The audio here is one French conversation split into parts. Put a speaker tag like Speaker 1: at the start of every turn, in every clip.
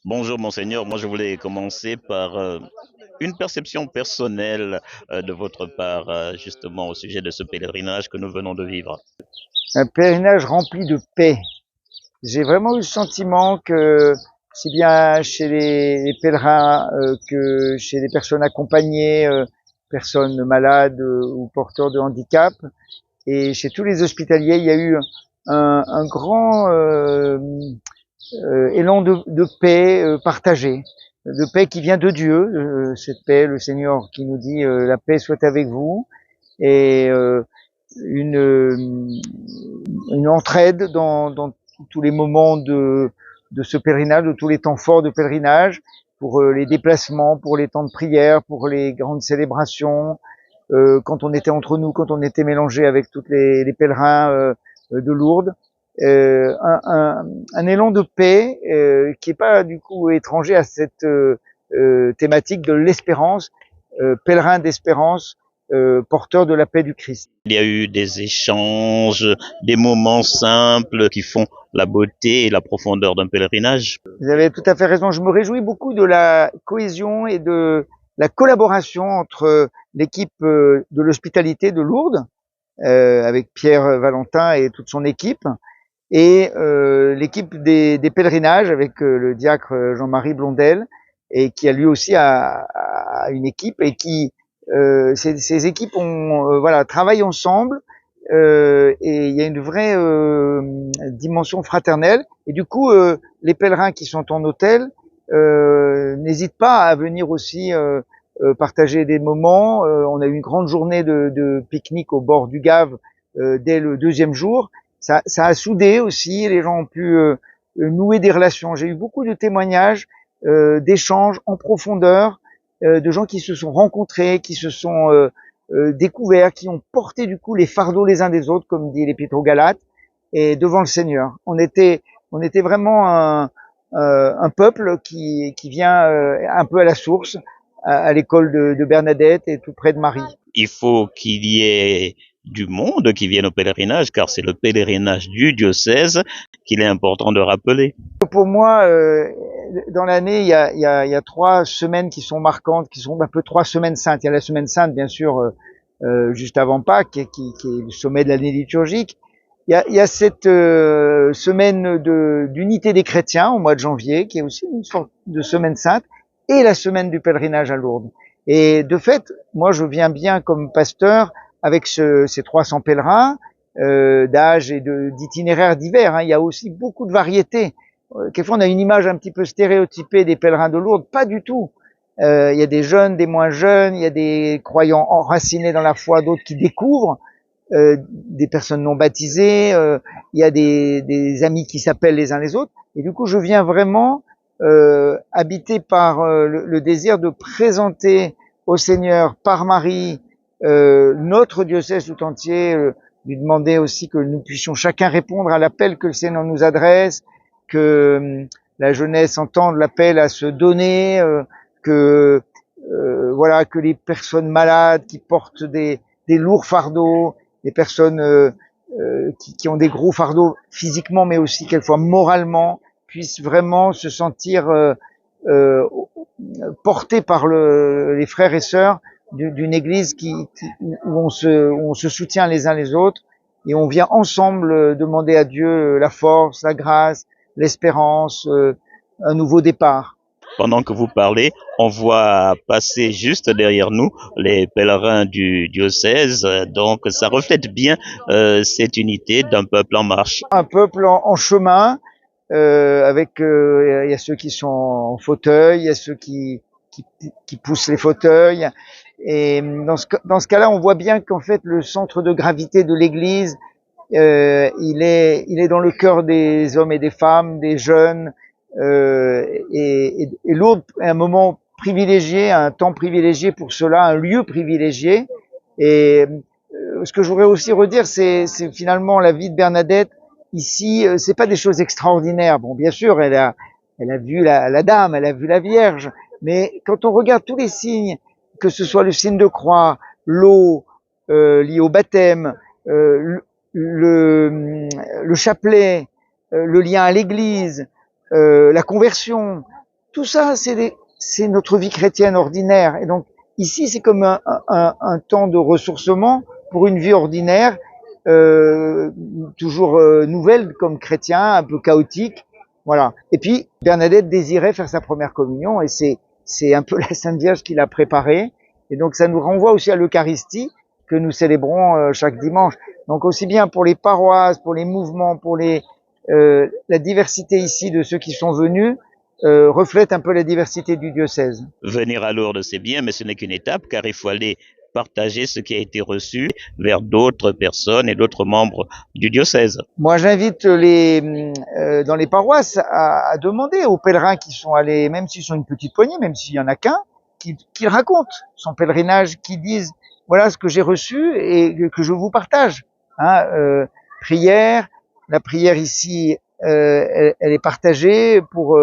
Speaker 1: Bonjour monseigneur, moi je voulais commencer par une perception personnelle de votre part justement au sujet de ce pèlerinage que nous venons de vivre.
Speaker 2: Un pèlerinage rempli de paix. J'ai vraiment eu le sentiment que, si bien chez les pèlerins que chez les personnes accompagnées, personnes malades ou porteurs de handicap, et chez tous les hospitaliers, il y a eu un grand élan de paix partagée, de paix qui vient de Dieu, cette paix, le Seigneur qui nous dit la paix soit avec vous, et une entraide dans tous les moments de ce pèlerinage, de tous les temps forts de pèlerinage, pour les déplacements, pour les temps de prière, pour les grandes célébrations, quand on était entre nous, quand on était mélangé avec tous les pèlerins de Lourdes. Un élan de paix qui est pas du coup étranger à cette thématique de l'espérance, pèlerin d'espérance, porteur de la paix du Christ.
Speaker 1: Il y a eu des échanges, des moments simples qui font la beauté et la profondeur d'un pèlerinage.
Speaker 2: Vous avez tout à fait raison. Je me réjouis beaucoup de la cohésion et de la collaboration entre l'équipe de l'hospitalité de Lourdes, avec Pierre Valentin et toute son équipe, et l'équipe des pèlerinages avec le diacre Jean-Marie Blondel, et qui a lui aussi a une équipe, et qui ces équipes travaillent ensemble, et il y a une vraie dimension fraternelle, et du coup les pèlerins qui sont en hôtel n'hésitent pas à venir aussi partager des moments. On a eu une grande journée de pique-nique au bord du Gave dès le deuxième jour. Ça a soudé aussi, les gens ont pu nouer des relations. J'ai eu beaucoup de témoignages, d'échanges en profondeur, de gens qui se sont rencontrés, qui se sont découverts, qui ont porté du coup les fardeaux les uns des autres, comme dit l'Épître aux Galates, et devant le Seigneur. On était vraiment un peuple qui vient un peu à la source, à l'école de Bernadette et tout près de Marie.
Speaker 1: Il faut qu'il y ait du monde qui vienne au pèlerinage, car c'est le pèlerinage du diocèse qu'il est important de rappeler.
Speaker 2: Pour moi, dans l'année, il y a 3 semaines qui sont marquantes, qui sont un peu 3 semaines saintes. Il y a la semaine sainte, bien sûr, juste avant Pâques, qui est le sommet de l'année liturgique. Il y a cette semaine d'unité des chrétiens au mois de janvier, qui est aussi une sorte de semaine sainte, et la semaine du pèlerinage à Lourdes. Et de fait, moi, je viens bien comme pasteur avec ces 300 pèlerins d'âge et d'itinéraires divers. Hein. Il y a aussi beaucoup de variétés. Quelquefois, on a une image un petit peu stéréotypée des pèlerins de Lourdes. Pas du tout. Il y a des jeunes, des moins jeunes, il y a des croyants enracinés dans la foi, d'autres qui découvrent, des personnes non baptisées, il y a des amis qui s'appellent les uns les autres. Et du coup, je viens vraiment habité par le désir de présenter au Seigneur par Marie notre diocèse tout entier, lui demander aussi que nous puissions chacun répondre à l'appel que le Seigneur nous adresse, que la jeunesse entende l'appel à se donner, que les personnes malades qui portent des lourds fardeaux, les personnes qui ont des gros fardeaux physiquement mais aussi quelquefois moralement, puissent vraiment se sentir portés par les frères et sœurs d'une église où on se soutient les uns les autres, et on vient ensemble demander à Dieu la force, la grâce, l'espérance, un nouveau départ.
Speaker 1: Pendant que vous parlez, on voit passer juste derrière nous les pèlerins du diocèse, donc ça reflète bien cette unité d'un peuple en marche.
Speaker 2: Un peuple en chemin, avec il y a ceux qui sont en fauteuil, il y a ceux qui poussent les fauteuils, et dans ce cas-là, on voit bien qu'en fait le centre de gravité de l'Église, il est dans le cœur des hommes et des femmes, des jeunes, et Lourdes est un moment privilégié, un temps privilégié pour cela, un lieu privilégié. Et ce que je voudrais aussi redire, c'est finalement la vie de Bernadette. Ici, c'est pas des choses extraordinaires. Bon, bien sûr, elle a vu la Dame, elle a vu la Vierge, mais quand on regarde tous les signes que ce soit le signe de croix, l'eau liée au baptême, le chapelet, le lien à l'église, la conversion, tout ça, c'est notre vie chrétienne ordinaire. Et donc, ici, c'est comme un temps de ressourcement pour une vie ordinaire, toujours nouvelle comme chrétien, un peu chaotique. Voilà. Et puis, Bernadette désirait faire sa première communion et c'est un peu la Sainte Vierge qui l'a préparée. Et donc, ça nous renvoie aussi à l'Eucharistie que nous célébrons chaque dimanche. Donc, aussi bien pour les paroisses, pour les mouvements, pour la diversité ici de ceux qui sont venus, reflète un peu la diversité du diocèse.
Speaker 1: Venir à Lourdes, c'est bien, mais ce n'est qu'une étape, car il faut aller partager ce qui a été reçu vers d'autres personnes et d'autres membres du diocèse.
Speaker 2: Moi, j'invite dans les paroisses à demander aux pèlerins qui sont allés, même s'ils sont une petite poignée, même s'il y en a qu'un, qu'ils racontent son pèlerinage, qu'ils disent voilà ce que j'ai reçu et que je vous partage. Prière, la prière ici, elle est partagée pour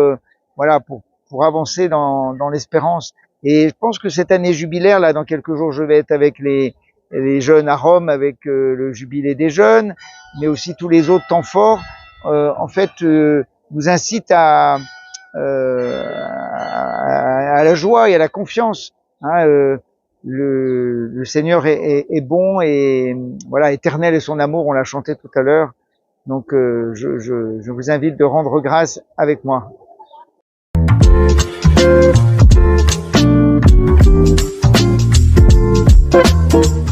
Speaker 2: avancer dans l'espérance. Et je pense que cette année jubilaire, là, dans quelques jours, je vais être avec les jeunes à Rome, avec le jubilé des jeunes, mais aussi tous les autres temps forts, nous incitent à la joie et à la confiance. Le Seigneur est bon et voilà, éternel est son amour, on l'a chanté tout à l'heure. Donc je vous invite de rendre grâce avec moi. Thank you.